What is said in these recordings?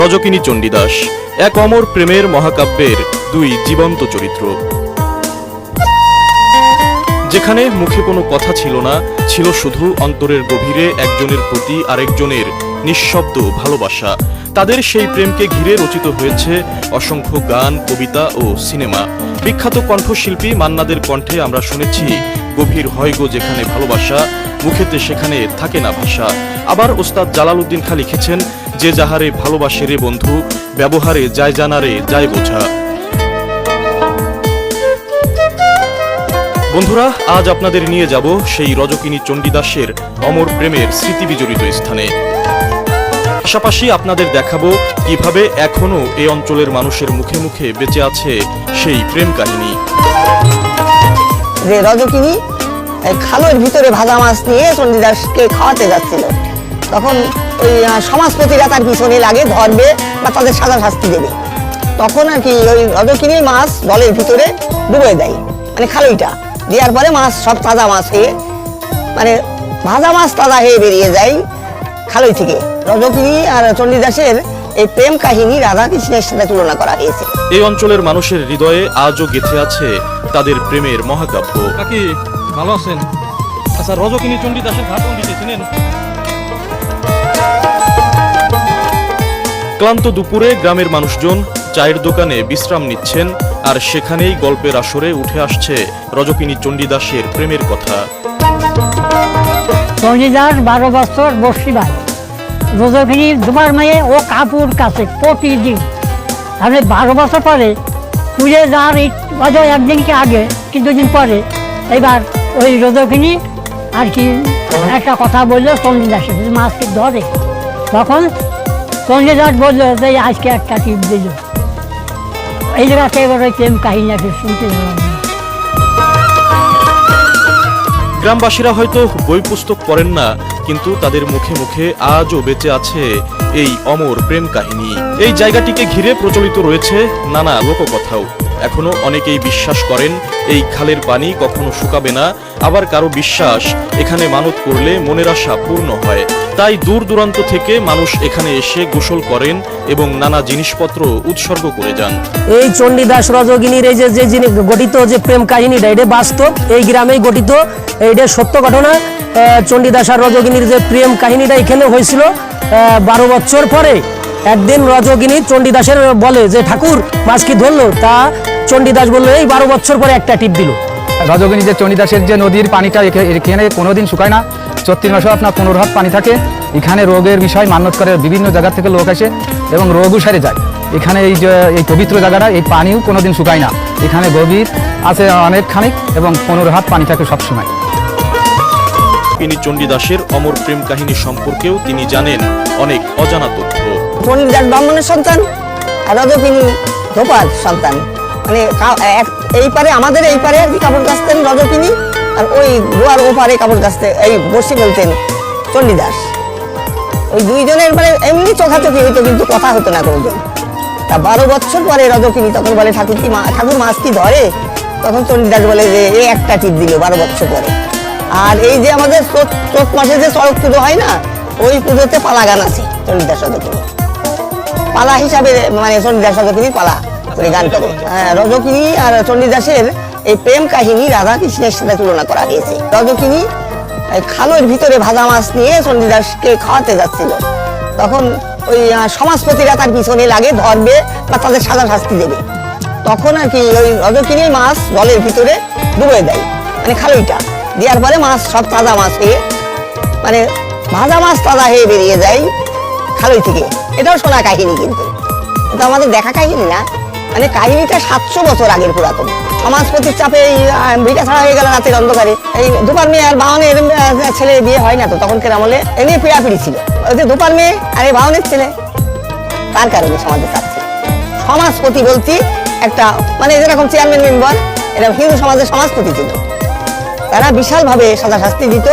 রজকিনী চণ্ডীদাস এক অমর প্রেমের মহাকাব্যের দুই জীবন্ত চরিত্র। যেখানে মুখে কোনো কথা ছিল না, ছিল শুধু অন্তরের গভীরে একজনের প্রতি আরেকজনের নিঃশব্দ ভালোবাসা। তাদের সেই প্রেমকে ঘিরে রচিত হয়েছে অসংখ্য গান, কবিতা ও সিনেমা। বিখ্যাত কণ্ঠশিল্পী মান্নাদের কণ্ঠে আমরা শুনেছি গভীর হয় গো যেখানে ভালোবাসা, মুখেতে সেখানে থাকে না ভাষা। আবার ওস্তাদ জালালউদ্দিন খাঁ লিখেছেন যে যাহারে ভালোবাসে রে বন্ধু, ব্যবহারে যায় জানারে যায় বোঝা। বন্ধুরা, আজ আপনাদের নিয়ে যাব সেই রজকিনী চণ্ডীদাসের অমর প্রেমের স্মৃতি বিজড়িত স্থানে। পাশাপাশি আপনাদের দেখাবো কিভাবে এখনো এই অঞ্চলের মানুষের মুখে মুখে বেঁচে আছে সেই প্রেম কাহিনী। যে রজকিনী খালের ভিতরে ভাজা মাছ নিয়ে চণ্ডীদাসকে খাওয়াতে যাচ্ছিল, তখন ওই সমাজপতিরা তার পিছনে লাগে, ধরবে বা তাদের সাজা শাস্তি দেবে। তখন আর কি ওই রজকিনী মাছ জলের ভিতরে ডুবে দেয়, মানে খালইটা দেওয়ার পরে মাছ সব তাজা মাছ হয়ে, মানে ভাজা মাছ তাজা হয়ে বেরিয়ে যায় খালই থেকে। রজকিনী আর চণ্ডীদাসের এই প্রেম কাহিনী রাধা কৃষ্ণের সাথে তুলনা করা হয়েছে। এই অঞ্চলের মানুষের হৃদয়ে আজও গেঁথে আছে তাদের প্রেমের মহাকাব্য। কাকি ভালো আছেন? আচ্ছা, রজকিনী চণ্ডীদাসের ঘাট কোনদিকে চিনেন? ক্লান্ত দুপুরে গ্রামের মানুষজন চায়ের দোকানে বিশ্রাম নিচ্ছেন, আর সেখানেই গল্পের আসরে উঠে আসছে রজকিনী চণ্ডীদাসের প্রেমের কথা। চণ্ডীদাস 12 বছর বসি ভাই, রজকিনী দুবার মেয়ে ও কাপুর কাছে প্রতিদিন। আমি 12 বছর পরে পুজো যাওয়ার একদিনকে আগে কিছুদিন পরে এবার ওই রজকিনী আর কি একটা কথা বললো চণ্ডীদাসের, মাছকে ধরে। তখন চণ্ডীদাস বললো যে আজকে একটা টিপ দিল। এই জায়গাতে এবার ওই প্রেম কাহিনী শুনতে গেলাম। গ্রামবাসীরা হয়তো বই পুস্তক পড়েন না, কিন্তু তাদের মুখে মুখে আজও বেঁচে আছে এই অমর প্রেম কাহিনী। এই জায়গাটিকে ঘিরে প্রচলিত রয়েছে নানা লোককথাও। এখনো অনেকেই বিশ্বাস করেন এই খালের পানি কখনো শুকাবে না, আবার কারো বিশ্বাস এখানে মানত করলে মনের আশা পূর্ণ হয়। তাই দূর দূরান্ত থেকে মানুষ এখানে এসে গোসল করেন এবং নানা জিনিসপত্র উৎসর্গ করে যান। এই চণ্ডীদাস রজকিনীর এই যে গঠিত যে প্রেম কাহিনীটা, এটা বাস্তব, এই গ্রামেই গঠিত, এইটা সত্য ঘটনা। চণ্ডীদাস আর রজকিনীর যে প্রেম কাহিনীটা এখানে হয়েছিল 12 বছর পরে। একদিন রজকিনী চণ্ডীদাসের বলে যে ঠাকুর মাছ কি ধরলো, তা চণ্ডীদাস বললো এই 12 বছর পরে একটা টিপ দিল। রজকিনী যে চণ্ডীদাসের যে নদীর পানিটা এখানে কোনোদিন শুকায় না, 34 মাসেও আপনার 15 হাত পানি থাকে। এখানে রোগের বিষয় মান্যত করে বিভিন্ন জায়গা থেকে লোক আসে এবং রোগও সেরে যায়। এখানে এই যে এই পবিত্র জায়গাটা, এই পানিও কোনোদিন শুকায় না। এখানে গভীর আছে অনেকখানি এবং 15 হাত পানি থাকে সবসময়। তিনি চণ্ডীদাসের অমর প্রেম কাহিনী সম্পর্কেও তিনি জানেন অনেক অজানা তথ্য। চণ্ডীদাস ব্রাহ্মণের সন্তান আর রজকিনী ধোপার সন্তান। মানে এই পারে আমাদের এই পারে আর কি কাপড় কাচতেন রজকিনী, আর ওই দুয়ার ওপারে কাপড় কাচতে এই বসে বলতেন চণ্ডীদাস। ওই দুইজনের মানে এমনি চোখাচোখি হইতো, কিন্তু কথা হতো না কোনোদিন। তা 12 বছর পরে রজকিনী তখন বলে ঠাকুর মাছ কি ধরে? তখন চণ্ডীদাস বলে যে এই একটা টিপ দিল 12 বছর পরে। আর এই যে আমাদের চৈত মাসে যে চড়ক পুজো হয় না, ওই পুজোতে পালা গান আছে চণ্ডীদাস রজকিনী পালা হিসাবে, মানে চণ্ডীদাস রজকিনীর পালা করে গান করে। রজকিনী আর চণ্ডীদাসের এই প্রেম কাহিনী রাধা কৃষ্ণের সাথে তুলনা করা হয়েছে। রজকিনী খালের ভিতরে ভাজা মাছ নিয়ে চণ্ডীদাসকে খাওয়াতে যাচ্ছিল, তখন ওই সমাজপতিরা তার পিছনে লাগে, ধরবে বা তাদের সাজা শাস্তি দেবে। তখন আর কি ওই রজকিনী মাছ জলের ভিতরে ডুবে দেয়, মানে খালইটা দেওয়ার পরে মাছ সব তাজা মাছ হয়ে, মানে ভাজা মাছ তাজা হয়ে বেরিয়ে যায় খালই থেকে। এটাও শোনা কাহিনী, কিন্তু এটা আমাদের দেখা কাহিনী না। মানে কাহিনীটা 700 বছর আগের পুরাতন। সমাজপতির চাপে ভিটা ছাড়া হয়ে গেল রাতের অন্ধকারে। এই ধোপার মেয়ে আর বাহনের ছেলে বিয়ে হয় না, তো তখনকার আমলে এ নিয়ে পিড়াপিড়ি ছিল। ওই যে ধোপার মেয়ে আর এই বাহনের ছেলে, তার কারণে সমাজে চাচ্ছে। সমাজপতি বলছি একটা, মানে যেরকম চেয়ারম্যান মেম্বার, এরা হিন্দু সমাজের সমাজপতি ছিল। তারা বিশালভাবে সাজা শাস্তি দিত।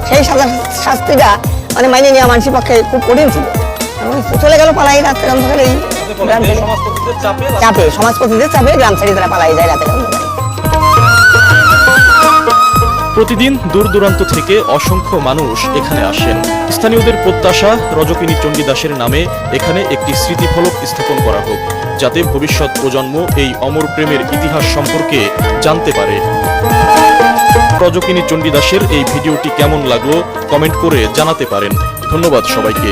সেই সাজা শাস্তিটা মানে মাইনে নেওয়া মানুষের পক্ষে খুব কঠিন ছিল। চলে গেল পালাই রাতের অন্ধকারে, চাপে সমাজপতিদের চাপে গ্রাম ছেড়ে তারা পালাই যায় রাতের অন্ধকারে। প্রতিদিন দূর দূরান্ত থেকে অসংখ্য মানুষ এখানে আসেন। স্থানীয়দের প্রত্যাশা রজকিনী চণ্ডীদাসের নামে এখানে একটি স্মৃতিফলক স্থাপন করা হোক, যাতে ভবিষ্যৎ প্রজন্ম এই অমর প্রেমের ইতিহাস সম্পর্কে জানতে পারে। রজকিনী চণ্ডীদাসের এই ভিডিওটি কেমন লাগলো কমেন্ট করে জানাতে পারেন। ধন্যবাদ সবাইকে।